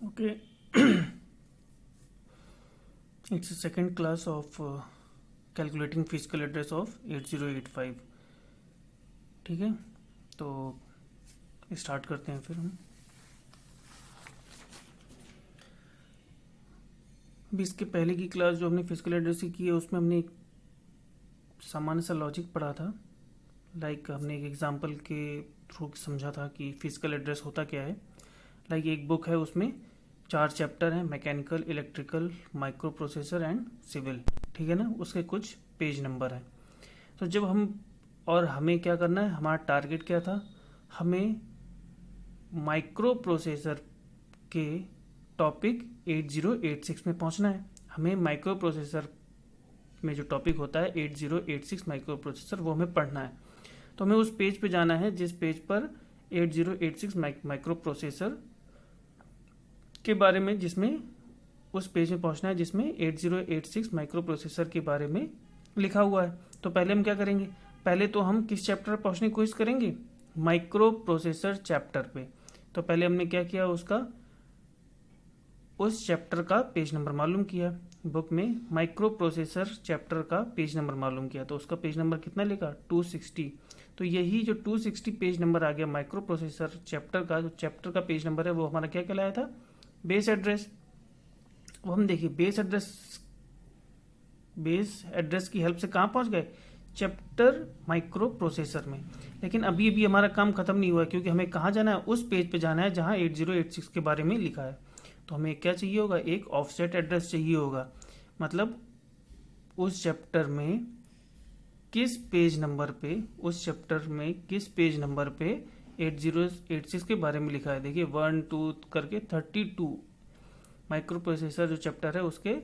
Okay, it's a second class of calculating physical address of 8085. ठीक है, तो start करते हैं फिर हम। अभी इसके पहले की क्लास जो हमने फिजिकल एड्रेस की है उसमें हमने एक सामान्य सा लॉजिक पढ़ा था। हमने एक एग्जांपल के थ्रू समझा था कि फिजिकल एड्रेस होता क्या है। एक बुक है, उसमें 4 चैप्टर हैं, mechanical, electrical, microprocessor and civil. ठीक है ना, उसके कुछ पेज नंबर हैं। तो जब हमें क्या करना है, हमारा टारगेट क्या था, हमें माइक्रो प्रोसेसर के टॉपिक 8086 में पहुंचना है। हमें माइक्रो प्रोसेसर में जो टॉपिक होता है 8086 माइक्रो प्रोसेसर, वो हमें पढ़ना है। तो हमें उस पेज पे जाना है जिस पेज पर 8086 माइक्रो प्रोसेसर के बारे में, जिसमें उस पेज में पहुंचना है जिसमें 8086 माइक्रो प्रोसेसर के बारे में लिखा हुआ है। तो पहले हम क्या करेंगे, पहले तो हम किस चैप्टर पर पहुंचने की कोशिश करेंगे, माइक्रो प्रोसेसर चैप्टर पे। तो पहले हमने क्या किया, उस चैप्टर का पेज नंबर मालूम किया। बुक में माइक्रो प्रोसेसर चैप्टर का पेज नंबर मालूम किया, तो उसका पेज नंबर कितना लिखा, 260। तो यही जो 260 पेज नंबर आ गया माइक्रो प्रोसेसर चैप्टर का, जो चैप्टर का पेज नंबर है वो हमारा क्या कहलाया था, बेस एड्रेस। वो हम देखिए बेस एड्रेस की हेल्प से कहाँ पहुंच गए, चैप्टर माइक्रो प्रोसेसर में। लेकिन अभी भी हमारा काम खत्म नहीं हुआ, क्योंकि हमें कहाँ जाना है, उस पेज पे जाना है जहाँ 8086 के बारे में लिखा है। तो हमें क्या चाहिए होगा, एक ऑफसेट एड्रेस चाहिए होगा। मतलब उस चैप्टर में किस पेज नंबर पे, उस चैप्टर में किस पेज नंबर पे 8086 के बारे में लिखा है। देखिए 1 2 करके 32 माइक्रो प्रोसेसर जो चैप्टर है उसके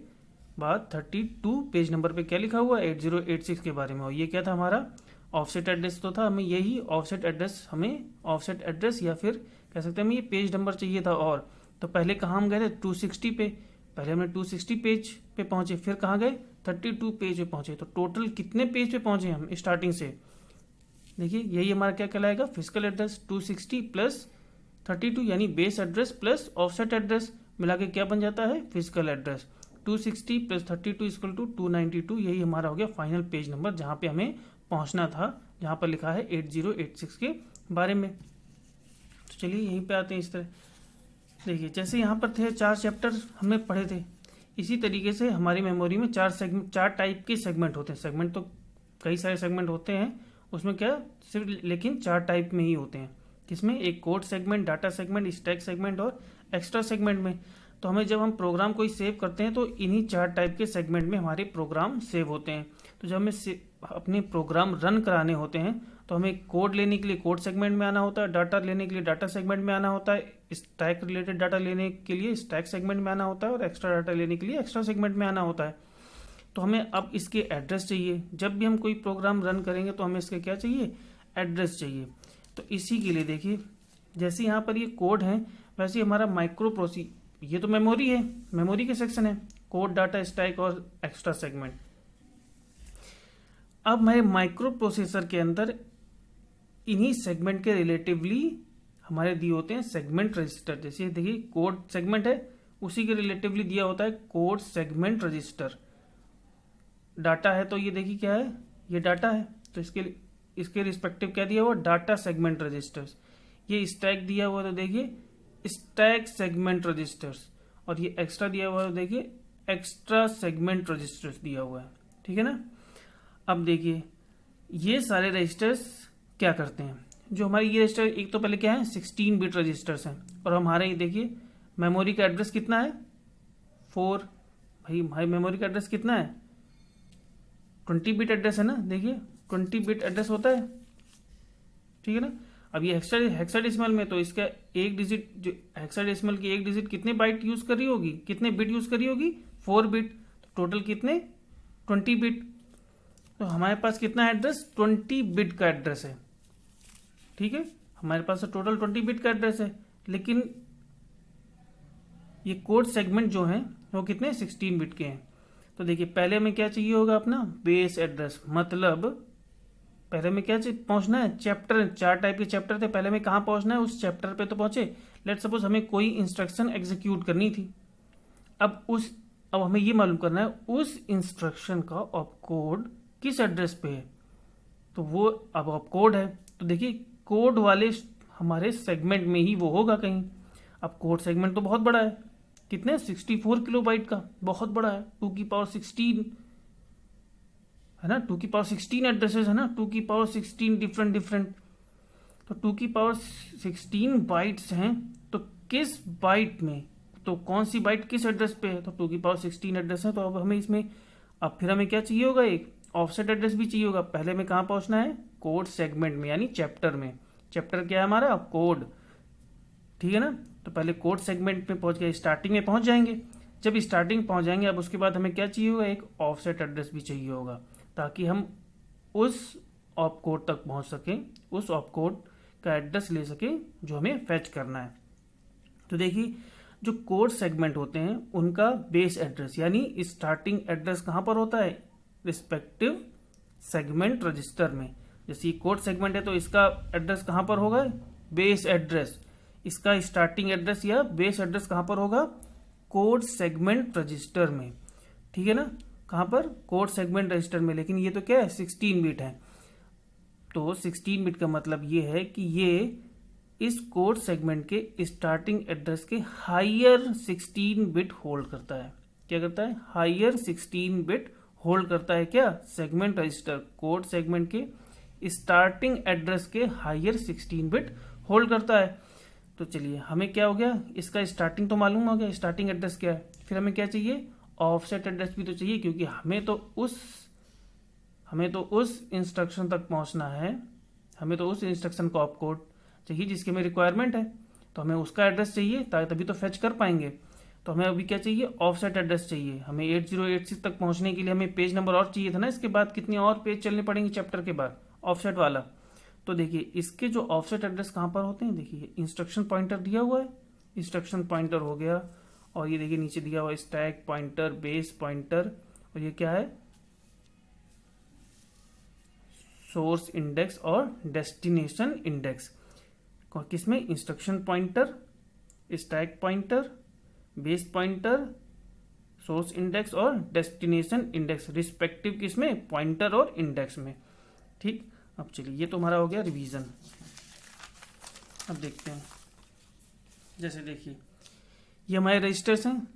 बाद 32 पेज नंबर पे क्या लिखा हुआ है, 8086 के बारे में। और ये क्या था, हमारा ऑफसेट एड्रेस तो था। हमें यही ऑफसेट एड्रेस या फिर कह सकते हैं हमें ये पेज नंबर चाहिए था। और तो पहले कहाँ हम गए थे, 260 पे। पहले हमने 260 पेज पे पहुंचे, फिर कहाँ गए, 32 पेज पे पहुंचे। तो टोटल कितने पेज पे पहुंचे हम स्टार्टिंग से, देखिए यही हमारा क्या कहलाएगा, फिजिकल एड्रेस। 260 प्लस 32 यानी base address plus offset address मिला के क्या बन जाता है, physical address. 260 plus 32 equal to 292। यही हमारा हो गया फाइनल पेज नंबर जहाँ पे हमें पहुँचना था, जहाँ पर लिखा है 8086 के बारे में। तो चलिए यहीं पे आते हैं। इस तरह देखिए, जैसे यहाँ पर थे 4 चैप्टर हमने पढ़े थे, इसी तरीके से हमारी मेमोरी में 4 टाइप के सेगमेंट होते हैं। सेगमेंट तो कई सारे सेगमेंट होते हैं, उसमें क्या सिर्फ लेकिन 4 टाइप में ही होते हैं। किसमें, एक code segment, data segment, stack segment और एक्स्ट्रा सेगमेंट में। तो हमें जब हम प्रोग्राम कोई सेव करते हैं तो इन्हीं 4 टाइप के सेगमेंट में हमारे प्रोग्राम सेव होते हैं। तो जब हमें अपने प्रोग्राम रन कराने होते हैं तो हमें कोड लेने के लिए कोड सेगमेंट में आना होता है, डाटा लेने के लिए डाटा सेगमेंट में आना होता है, स्टैक रिलेटेड डाटा लेने के लिए स्टैक सेगमेंट में आना होता है और एक्स्ट्रा डाटा लेने के लिए एक्स्ट्रा सेगमेंट में आना होता है। तो हमें अब इसके एड्रेस चाहिए। जब भी हम कोई प्रोग्राम रन करेंगे तो हमें इसके क्या चाहिए, एड्रेस चाहिए। तो इसी के लिए देखिए, जैसे यहाँ पर ये कोड है, वैसे हमारा माइक्रो प्रोसी, ये तो मेमोरी है, मेमोरी के सेक्शन है, कोड, डाटा, स्टैक और एक्स्ट्रा सेगमेंट। अब हमारे माइक्रो प्रोसेसर के अंदर इन्हीं सेगमेंट के रिलेटिवली हमारे दिए होते हैं सेगमेंट रजिस्टर। जैसे देखिए कोड सेगमेंट है, उसी के रिलेटिवली दिया होता है कोड सेगमेंट रजिस्टर। डाटा है तो ये देखिए क्या है, ये डाटा है, तो इसके रिस्पेक्टिव क्या दिया हुआ, डाटा सेगमेंट रजिस्टर्स। ये स्टैक दिया हुआ तो देखिए स्टैक सेगमेंट रजिस्टर्स, और ये एक्स्ट्रा दिया हुआ तो देखिए एक्स्ट्रा सेगमेंट रजिस्टर्स दिया हुआ है। ठीक है ना। अब देखिए ये सारे रजिस्टर्स क्या करते हैं, जो हमारे ये रजिस्टर, एक तो पहले क्या है, 16 बिट रजिस्टर्स हैं। और हमारे ये देखिए मेमोरी का एड्रेस कितना है, 4। भाई हमारी मेमोरी का एड्रेस कितना है, 20 बिट एड्रेस है ना। देखिए 20 बिट एड्रेस होता है, ठीक है ना। अब ये हेक्साडेसिमल में, तो इसका एक डिजिट, जो हेक्साडेसिमल की एक डिजिट कितने बाइट यूज कर रही होगी, कितने बिट यूज कर रही होगी, 4 बिट। तो टोटल कितने, 20 बिट। तो हमारे पास कितना एड्रेस, 20 बिट का एड्रेस है। ठीक है, हमारे पास तो टोटल 20 बिट का एड्रेस है, लेकिन ये कोड सेगमेंट जो है वो कितने, 16 बिट के हैं। तो देखिए पहले हमें क्या चाहिए होगा, अपना बेस एड्रेस। मतलब पहले में क्या पहुंचना है, चैप्टर, 4 टाइप के चैप्टर थे, पहले में कहाँ पहुंचना है, उस चैप्टर पे तो पहुंचे। लेट सपोज हमें कोई इंस्ट्रक्शन एग्जीक्यूट करनी थी। अब हमें ये मालूम करना है उस इंस्ट्रक्शन का ऑपकोड किस एड्रेस पे है। तो वो अब ऑपकोड है, तो देखिए कोड वाले हमारे सेगमेंट में ही वो होगा कहीं। अब कोड सेगमेंट तो बहुत बड़ा है, कितने 64 किलोबाइट का, बहुत बड़ा है, 2 की पावर 16 है ना, 2 की पावर 16 एड्रेसेस है ना, 2 की पावर 16 डिफरेंट। तो 2 की पावर 16 बाइट्स हैं, तो किस बाइट में, तो कौन सी बाइट किस एड्रेस पे है, तो 2 की पावर 16 एड्रेस है। तो अब हमें इसमें अब फिर हमें क्या चाहिए होगा, एक ऑफसेट एड्रेस भी चाहिए होगा। पहले में कहाँ पहुंचना है, कोड सेगमेंट में यानी चैप्टर में। चैप्टर क्या है हमारा, कोड, ठीक है ना। तो पहले कोड सेगमेंट में पहुंच गए, स्टार्टिंग में पहुंच जाएंगे। जब स्टार्टिंग पहुंच जाएंगे, अब उसके बाद हमें क्या चाहिए होगा, एक ऑफसेट एड्रेस भी चाहिए होगा, ताकि हम उस ऑप कोड तक पहुंच सकें, उस ऑप कोड का एड्रेस ले सकें जो हमें फेच करना है। तो देखिए जो कोड सेगमेंट होते हैं उनका बेस एड्रेस यानी स्टार्टिंग एड्रेस कहाँ पर होता है, रिस्पेक्टिव सेगमेंट रजिस्टर में। जैसे ये कोड सेगमेंट है तो इसका एड्रेस कहाँ पर होगा, बेस एड्रेस। इसका स्टार्टिंग एड्रेस या बेस एड्रेस कहाँ पर होगा, कोड सेगमेंट रजिस्टर में, ठीक है ना। कहाँ पर, कोड सेगमेंट रजिस्टर में। लेकिन ये तो क्या है, 16 बिट है। तो 16 बिट का मतलब ये है कि ये इस कोड सेगमेंट के स्टार्टिंग एड्रेस के हायर 16 बिट होल्ड करता है। क्या करता है, हायर 16 बिट होल्ड करता है। क्या, सेगमेंट रजिस्टर कोड सेगमेंट के स्टार्टिंग एड्रेस के हायर 16 बिट होल्ड करता है। तो चलिए हमें क्या हो गया, इसका स्टार्टिंग तो मालूम हो गया, स्टार्टिंग एड्रेस क्या है। फिर हमें क्या चाहिए, ऑफसेट एड्रेस भी तो चाहिए, क्योंकि हमें तो उस इंस्ट्रक्शन तक पहुंचना है, हमें तो उस इंस्ट्रक्शन का ऑपकोड चाहिए जिसकी हमें रिक्वायरमेंट है। तो हमें उसका एड्रेस चाहिए, तभी तो फेच कर पाएंगे। तो हमें अभी क्या चाहिए, ऑफसेट एड्रेस चाहिए। हमें 8086 तक पहुंचने के लिए हमें पेज नंबर और चाहिए था ना, इसके बाद कितने और पेज चलने पड़ेंगे चैप्टर के बाद ऑफसेट वाला। तो देखिए इसके जो ऑफसेट एड्रेस कहाँ पर होते हैं, देखिए इंस्ट्रक्शन पॉइंटर दिया हुआ है, इंस्ट्रक्शन पॉइंटर हो गया, और ये देखिए नीचे दिया हुआ है स्टैक पॉइंटर, बेस पॉइंटर, और ये क्या है, सोर्स इंडेक्स और डेस्टिनेशन इंडेक्स। किसमें, instruction pointer, stack pointer, base pointer, source index और डेस्टिनेशन इंडेक्स, रिस्पेक्टिव किसमें, पॉइंटर और इंडेक्स में। ठीक, अब चलिए ये तो हमारा हो गया रिवीजन। अब देखते हैं, जैसे देखिए ये हमारे रजिस्टर्स हैं,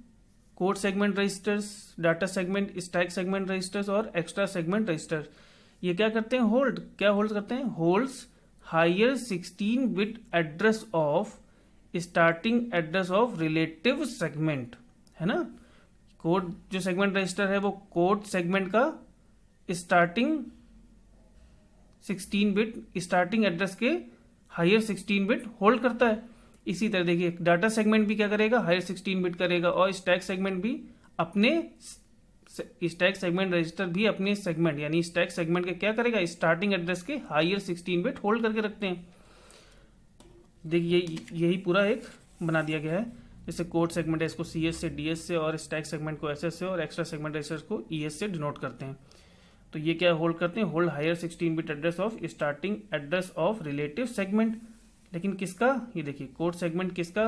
code segment registers, data segment, stack segment registers और एक्स्ट्रा सेगमेंट रजिस्टर्स। ये क्या करते हैं, होल्ड, क्या होल्ड करते हैं, holds higher 16 bit address of starting address of relative segment, है ना। कोड जो सेगमेंट रजिस्टर है वो कोड सेगमेंट का स्टार्टिंग 16 बिट स्टार्टिंग एड्रेस के हायर 16 बिट होल्ड करता है। इसी तरह देखिए डाटा सेगमेंट भी क्या करेगा, हायर 16 बिट करेगा, और स्टैक सेगमेंट भी अपने स्टैक सेगमेंट रजिस्टर भी अपने सेगमेंट यानी स्टैक सेगमेंट के क्या करेगा, स्टार्टिंग एड्रेस के हायर 16 बिट होल्ड करके रखते हैं। देखिए यही पूरा एक बना दिया गया है। जैसे कोड सेगमेंट है इसको CS से, DS से, और स्टैक सेगमेंट को SS से, और एक्स्ट्रा सेगमेंट रजिस्टर को ES से डिनोट करते हैं। तो ये क्या होल्ड करते हैं, hold higher 16 bit address of starting address of relative segment. लेकिन किसका, ये देखिए कोड सेगमेंट किसका,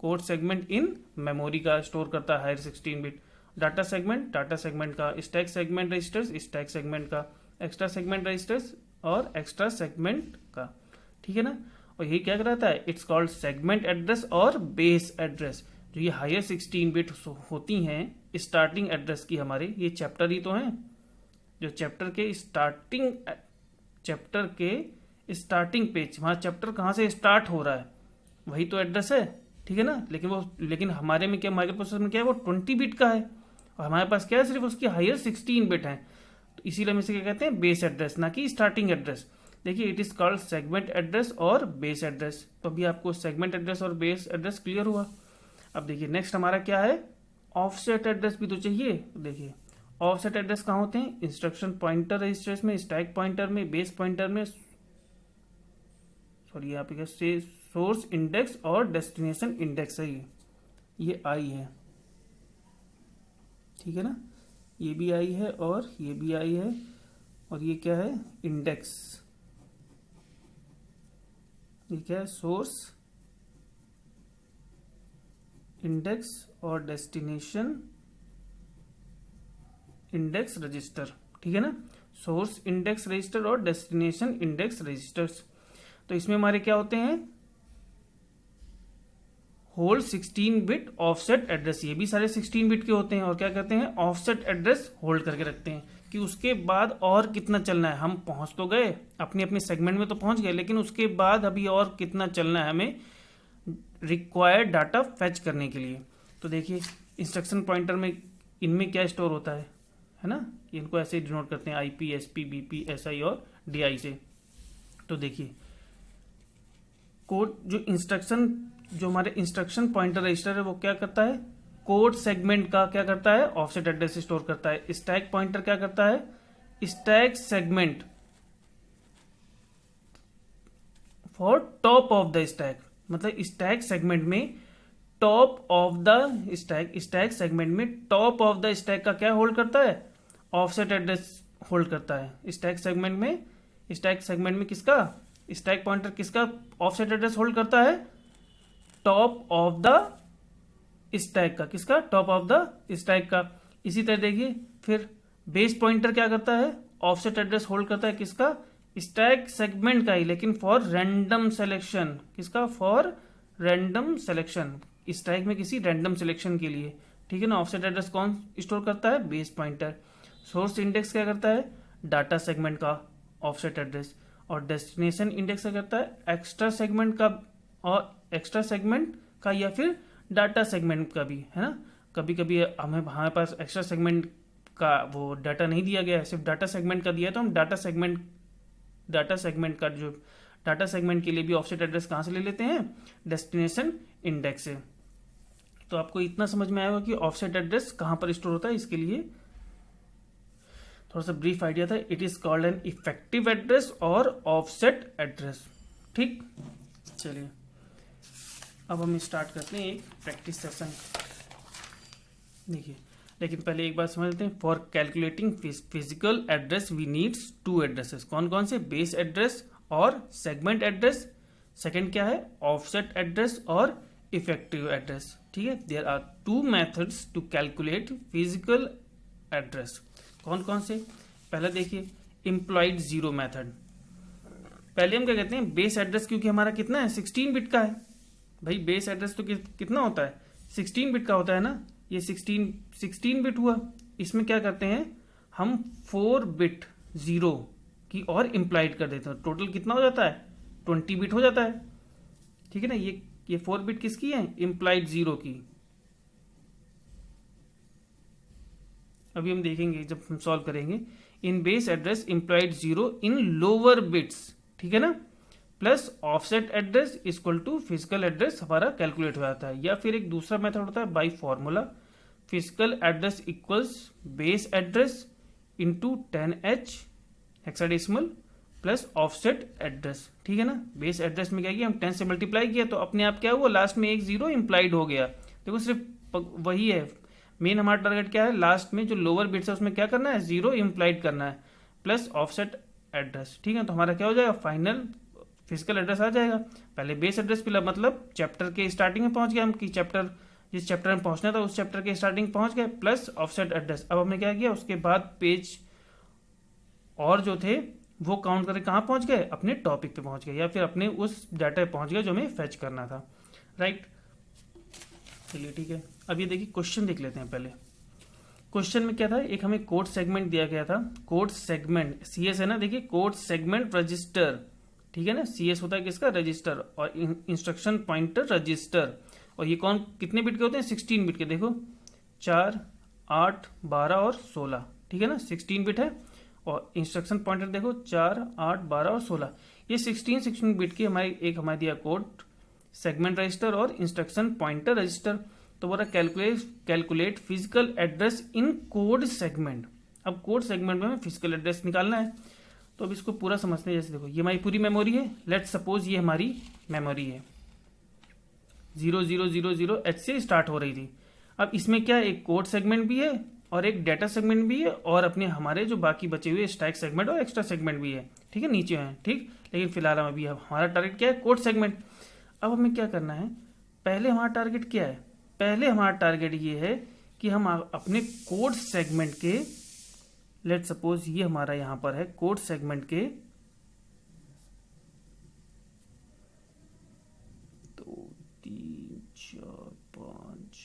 कोड सेगमेंट इन मेमोरी का स्टोर करता है हायर 16 बिट। डाटा सेगमेंट का, stack segment registers stack segment का, एक्स्ट्रा सेगमेंट रजिस्टर्स और एक्स्ट्रा सेगमेंट का, ठीक है ना। और यही क्या कराता है, इट्स कॉल्ड सेगमेंट एड्रेस और बेस एड्रेस। जो ये हायर 16 बिट होती हैं स्टार्टिंग एड्रेस की, हमारे ये चैप्टर ही तो हैं, जो चैप्टर के स्टार्टिंग पेज, वहाँ चैप्टर कहाँ से स्टार्ट हो रहा है वही तो एड्रेस है, ठीक है ना। लेकिन हमारे में क्या, माइक्रो प्रोसेसर में क्या है, वो 20 बिट का है, और हमारे पास क्या है, सिर्फ उसकी हायर 16 बिट है। तो इसीलिए हम इसे क्या कहते हैं, बेस एड्रेस, ना कि स्टार्टिंग एड्रेस। देखिए it is called segment address और बेस एड्रेस। तो अभी आपको सेगमेंट एड्रेस और बेस एड्रेस क्लियर हुआ। अब देखिए नेक्स्ट हमारा क्या है, ऑफसेट एड्रेस भी तो चाहिए। देखिए ऑफसेट एड्रेस कहाँ होते हैं, इंस्ट्रक्शन पॉइंटर रजिस्टर्स में, स्टैक पॉइंटर में, बेस पॉइंटर में, सॉरी यहाँ पे सोर्स इंडेक्स और डेस्टिनेशन इंडेक्स है, ये आई है, ठीक है ना। ये भी आई है और ये भी आई है, और ये क्या है, इंडेक्स, ये क्या है, सोर्स इंडेक्स और डेस्टिनेशन इंडेक्स रजिस्टर, ठीक है ना, सोर्स इंडेक्स रजिस्टर और डेस्टिनेशन इंडेक्स रजिस्टर्स। तो इसमें हमारे क्या होते हैं, होल 16 बिट ऑफसेट एड्रेस, ये भी सारे 16 बिट के होते हैं, और क्या करते हैं, ऑफसेट एड्रेस होल्ड करके रखते हैं कि उसके बाद और कितना चलना है। हम पहुंच तो गए अपने अपने सेगमेंट में तो पहुंच गए, लेकिन उसके बाद अभी और कितना चलना है हमें रिक्वायर्ड डाटा फेच करने के लिए। तो देखिए इंस्ट्रक्शन पॉइंटर में इनमें क्या स्टोर होता है ना, इनको ऐसे डिनोट करते हैं आईपी, एसपी, बीपी, एसआई और डीआई से। तो देखिए कोड जो हमारे इंस्ट्रक्शन पॉइंटर रजिस्टर है वो क्या करता है, कोड सेगमेंट का क्या करता है, ऑफसेट एड्रेस स्टोर करता है। स्टैक पॉइंटर क्या करता है, stack segment for top of the stack, मतलब स्टैक सेगमेंट में top of the stack segment में टॉप ऑफ द स्टैक का क्या होल्ड करता है, ऑफसेट एड्रेस होल्ड करता है। स्टैक सेगमेंट में किसका, स्टैक पॉइंटर किसका ऑफसेट एड्रेस होल्ड करता है, टॉप ऑफ द स्टैक का, किसका, टॉप ऑफ द स्टैक का। इसी तरह देखिए फिर बेस पॉइंटर क्या करता है, ऑफसेट एड्रेस होल्ड करता है किसका, स्टैक सेगमेंट का ही, लेकिन फॉर रैंडम सिलेक्शन, किसका, फॉर रैंडम सिलेक्शन, स्टैक में किसी रैंडम सिलेक्शन के लिए, ठीक है ना। ऑफसेट एड्रेस कौन स्टोर करता है, बेस पॉइंटर। सोर्स इंडेक्स क्या करता है, डाटा सेगमेंट का ऑफसेट एड्रेस, और डेस्टिनेशन इंडेक्स क्या करता है, एक्स्ट्रा सेगमेंट का, और एक्स्ट्रा सेगमेंट का या फिर डाटा सेगमेंट का भी, है ना। कभी कभी हमारे पास एक्स्ट्रा सेगमेंट का वो डाटा नहीं दिया गया है, सिर्फ डाटा सेगमेंट का दिया है, तो हम डाटा सेगमेंट के लिए भी ऑफसेट एड्रेस कहाँ से ले लेते हैं, डेस्टिनेशन इंडेक्स से। तो आपको इतना समझ में आएगा कि ऑफसेट एड्रेस कहाँ पर स्टोर होता है। इसके लिए थोड़ा सा ब्रीफ आइडिया था, it is called an effective address और ऑफसेट एड्रेस, ठीक। चलिए अब हम स्टार्ट करते हैं एक प्रैक्टिस सेशन। देखिए लेकिन पहले एक बात समझ लेते हैं, for calculating physical address we needs two addresses. कौन कौन से, बेस एड्रेस और सेगमेंट एड्रेस। सेकंड क्या है, ऑफसेट एड्रेस और इफेक्टिव एड्रेस, ठीक है। There are two methods to calculate physical address. कौन कौन से, पहले देखिए इम्प्लॉइड जीरो मेथड। पहले हम क्या कहते हैं, बेस एड्रेस, क्योंकि हमारा कितना है, 16 बिट का है भाई। बेस एड्रेस तो कितना होता है, 16 बिट का होता है ना। ये 16 बिट हुआ, इसमें क्या करते हैं हम 4 बिट जीरो की और इम्प्लाइड कर देते हैं। टोटल कितना हो जाता है, 20 बिट हो जाता है, ठीक है ना। ये 4 बिट किसकी है, इम्प्लाइड जीरो की। अभी हम देखेंगे जब हम सॉल्व करेंगे। In base address implied zero in lower bits, ठीक है ना, plus offset address equal to physical address हमारा कैलकुलेट हो जाता है। या फिर एक दूसरा मेथड होता है by formula, physical address equals base address into 10H hexadecimal plus offset address, ठीक है ना। बेस एड्रेस में क्या किया, हम 10 से मल्टीप्लाई किया तो अपने आप क्या हुआ, लास्ट में एक जीरो इम्प्लाइड हो गया। देखो सिर्फ वही है, मेन हमारा टारगेट क्या है, लास्ट में जो लोअर बिट्स है उसमें क्या करना है, जीरो इम्प्लाइड करना है प्लस ऑफसेट एड्रेस, ठीक है। तो हमारा क्या हो जाएगा, फाइनल फिजिकल एड्रेस आ जाएगा। पहले बेस एड्रेस पिला, मतलब चैप्टर के स्टार्टिंग में पहुंच गया हम, कि जिस चैप्टर में पहुंचना था उस चैप्टर के स्टार्टिंग पहुंच गए, प्लस ऑफसेट एड्रेस। अब हमने क्या किया, उसके बाद पेज और जो थे वो काउंट करके कहाँ पहुंच गए, अपने टॉपिक पे पहुंच गए, या फिर अपने उस डाटा पे पहुंच गए जो हमें फेच करना था, राइट। चलिए ठीक है, अब ये देखिए क्वेश्चन देख लेते हैं। पहले क्वेश्चन में क्या था, एक हमें कोड सेगमेंट दिया गया था, कोड सेगमेंट CS है ना। देखिए कोड सेगमेंट रजिस्टर, ठीक है ना, CS होता है किसका, रजिस्टर, और इंस्ट्रक्शन पॉइंटर रजिस्टर। और ये कितने बिट के होते हैं, 16 बिट के। देखो 4, 8, 12 और 16, ठीक है ना, 16 बिट है। और इंस्ट्रक्शन पॉइंटर देखो 4, 8, 12 और 16, ये 16 बिट की हमारे दिया कोड सेगमेंट रजिस्टर और इंस्ट्रक्शन पॉइंटर रजिस्टर। तो बोला calculate physical address in code segment. अब कोड सेगमेंट में हमें फिजिकल एड्रेस निकालना है, तो अब इसको पूरा समझते हैं। जैसे देखो ये हमारी पूरी मेमोरी है, लेट्स सपोज ये हमारी मेमोरी है, 0000H से स्टार्ट हो रही थी। अब इसमें क्या, एक कोड सेगमेंट भी है और एक डाटा सेगमेंट भी है, और अपने हमारे जो बाकी बचे हुए स्टैक सेगमेंट और एक्स्ट्रा सेगमेंट भी है, ठीक है, नीचे है, ठीक। लेकिन फिलहाल हम अभी हमारा टारगेट क्या है, कोड सेगमेंट। अब हमें क्या करना है, पहले हमारा टारगेट क्या है, पहले हमारा टारगेट ये है कि हम अपने कोड सेगमेंट के, लेट सपोज ये हमारा यहाँ पर है कोड सेगमेंट के 2 3 4 5,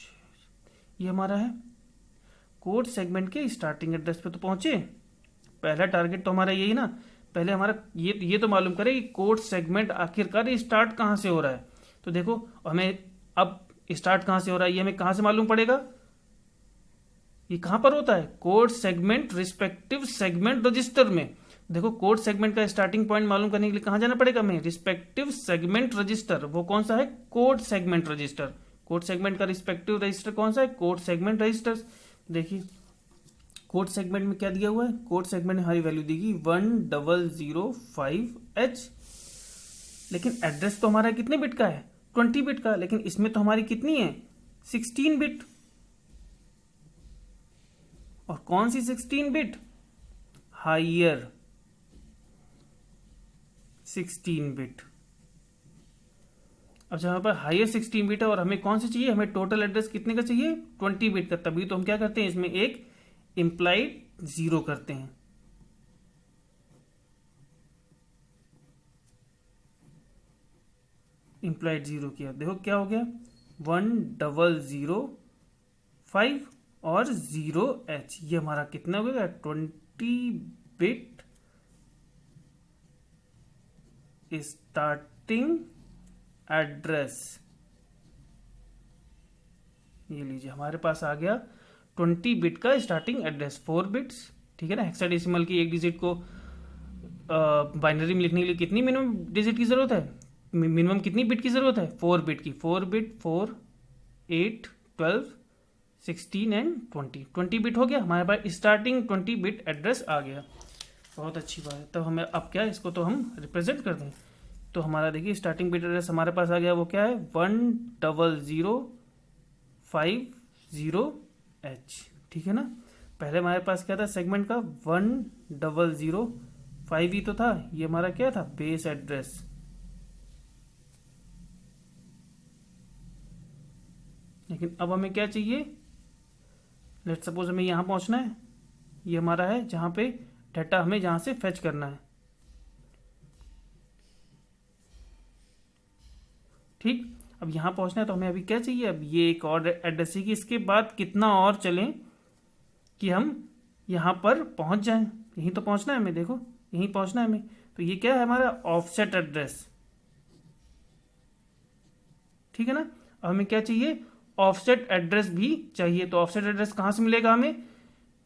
ये हमारा है कोड सेगमेंट के स्टार्टिंग एड्रेस पे तो पहुंचे। पहला टारगेट तो हमारा यही ना, पहले हमारा ये तो मालूम करें कि कोड सेगमेंट आखिरकार स्टार्ट कहाँ से हो रहा है। तो देखो हमें अब स्टार्ट कहाँ से हो रहा है ये हमें कहाँ से मालूम पड़ेगा, ये कहाँ पर होता है, code segment respective segment register में। देखो कोड सेगमेंट का स्टार्टिंग पॉइंट मालूम करने के लिए कहाँ जाना पड़ेगा हमें, रिस्पेक्टिव सेगमेंट रजिस्टर। वो कौन सा है, code segment register. Code segment का रिस्पेक्टिव रजिस्टर कौन सा है, कोड सेगमेंट रजिस्टर। देखिए कोड सेगमेंट में क्या दिया हुआ है, कोड सेगमेंट में हमारी वैल्यू देगी 1005H, लेकिन एड्रेस तो हमारा कितने बिट का है, 20 बिट का, लेकिन इसमें तो हमारी कितनी है, 16 बिट। और कौन सी 16 बिट, हायर 16 बिट। अब जब हमारे पास हायर 16 बिट है और हमें कौन सी चाहिए, हमें टोटल एड्रेस कितने का चाहिए, 20 बिट का, तभी तो हम क्या करते हैं इसमें एक इम्प्लाइड 0 करते हैं। इम्प्लाइड 0 किया, देखो क्या हो गया 1005 और 0H, ये हमारा कितना हो गया 20 बिट स्टार्टिंग एड्रेस। ये लीजिए हमारे पास आ गया 20 बिट का स्टार्टिंग एड्रेस, 4 बिट्स, ठीक है ना। हेक्साडेसिमल की एक डिजिट को बाइनरी में लिखने के लिए कितनी मिनिमम डिजिट की जरूरत है, मिनिमम कितनी बिट की जरूरत है, 4 बिट की। 4 बिट 4 8 12 16 एंड 20 बिट हो गया हमारे पास, स्टार्टिंग 20 बिट एड्रेस आ गया। बहुत अच्छी बात है। तब हमें अब क्या है, इसको तो हम रिप्रेजेंट कर दें। तो हमारा देखिए स्टार्टिंग बिट एड्रेस हमारे पास आ गया, वो क्या है 1005H, ठीक है ना। पहले हमारे पास क्या था सेगमेंट का 1005 ही तो था, ये हमारा क्या था बेस एड्रेस। लेकिन अब हमें क्या चाहिए, लेट्स सपोज हमें यहां पहुंचना है, ये हमारा है जहां पे डाटा हमें जहां से फेच करना है, ठीक। अब यहां पहुंचना है तो हमें अभी क्या चाहिए, अब ये एक और एड्रेस है कि इसके बाद कितना और चलें कि हम यहां पर पहुंच जाएं। यहीं तो पहुंचना है हमें, देखो यहीं पहुंचना है हमें। तो ये क्या है हमारा ऑफसेट एड्रेस, ठीक है ना। अब हमें क्या चाहिए, ऑफसेट एड्रेस भी चाहिए। तो ऑफसेट एड्रेस कहां से मिलेगा हमें,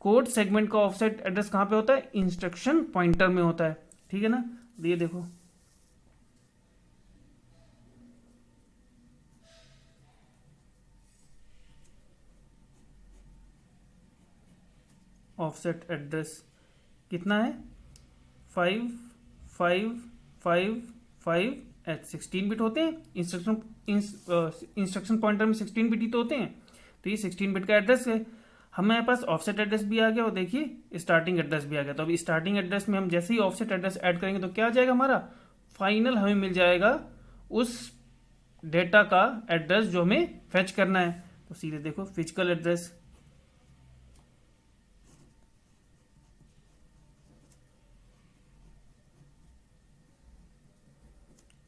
कोड सेगमेंट का ऑफसेट एड्रेस कहां पे होता है, इंस्ट्रक्शन पॉइंटर में होता है, ठीक है ना। ये देखो ऑफसेट एड्रेस कितना है 5555H, 16 बिट होते हैं। इंस्ट्रक्शन पॉइंटर में 16 बिट ही तो होते हैं, तो ये 16 बिट का एड्रेस है। हमारे पास ऑफसेट एड्रेस भी आ गया और देखिए स्टार्टिंग एड्रेस भी आ गया। तो अभी स्टार्टिंग एड्रेस में हम जैसे ही ऑफसेट एड्रेस ऐड करेंगे तो क्या आ जाएगा हमारा, फाइनल हमें मिल जाएगा उस डेटा का एड्रेस जो हमें फेच करना है। तो सीधे देखो physical address,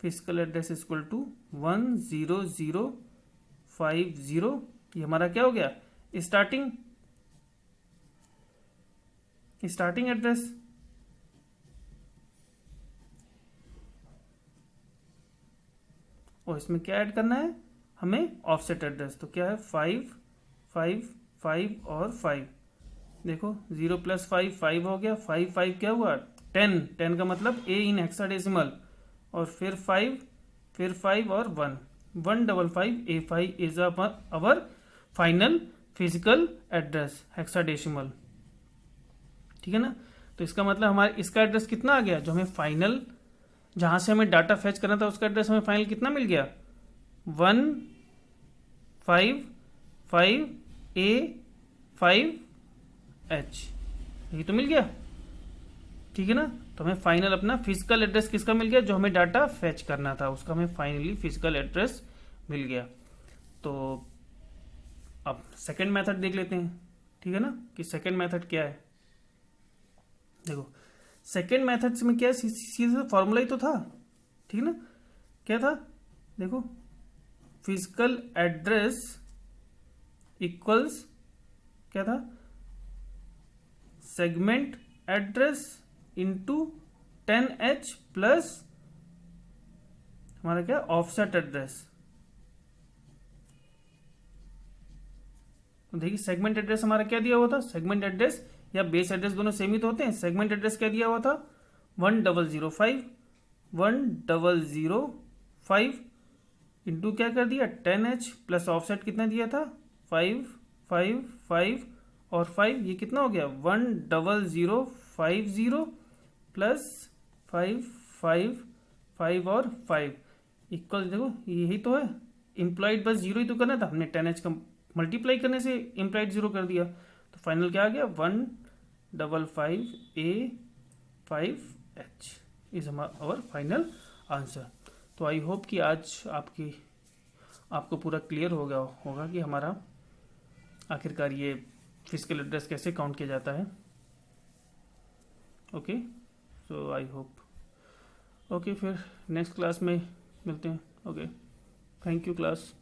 physical address equal to 10050, ये हमारा क्या हो गया, स्टार्टिंग एड्रेस। और इसमें क्या ऐड करना है हमें, ऑफसेट एड्रेस। तो क्या है 5 5 5 और 5, देखो 0 + 5 5 हो गया, 5 5 क्या हुआ 10, 10 का मतलब A इन हेक्साडेसिमल, और फिर 5 फिर 5 और 1, 155A5 is our final physical address hexadecimal, ठीक है ना। तो इसका मतलब हमारे इसका एड्रेस कितना आ गया, जो हमें फाइनल जहां से हमें डाटा फेच करना था उसका एड्रेस हमें फाइनल कितना मिल गया, 155A5H, ये तो मिल गया, ठीक है ना। तो हमें फाइनल अपना फिजिकल एड्रेस किसका मिल गया, जो हमें डाटा फेच करना था उसका हमें फाइनली फिजिकल एड्रेस मिल गया। तो अब सेकंड मेथड देख लेते हैं, ठीक है ना, कि सेकंड मेथड क्या है। देखो सेकंड मेथड में क्या है, सीधा फॉर्मूला ही तो था, ठीक है ना, क्या था, देखो फिजिकल एड्रेस इक्वल्स क्या था, segment address into 10H plus हमारा क्या ऑफसेट एड्रेस। तो देखिए सेगमेंट एड्रेस हमारा क्या दिया हुआ था, सेगमेंट एड्रेस या बेस एड्रेस दोनों सेम ही तो होते हैं। सेगमेंट एड्रेस क्या दिया हुआ था 1005 इंटू क्या कर दिया 10H प्लस ऑफसेट कितना दिया था 5 5 5 और 5, ये कितना हो गया 10050 प्लस 5 5 5 और 5 इक्वल, देखो यही तो है, इम्प्लॉइड बस जीरो ही तो करना था, हमने 10H का मल्टीप्लाई करने से इम्प्लॉइड जीरो कर दिया, तो फाइनल क्या आ गया 155A5H is our final answer. तो आई होप कि आज आपको पूरा क्लियर हो गया होगा कि हमारा आखिरकार ये फिजिकल एड्रेस कैसे काउंट किया जाता है। Okay, so I hope, okay फिर नेक्स्ट क्लास में मिलते हैं। Okay, thank you class.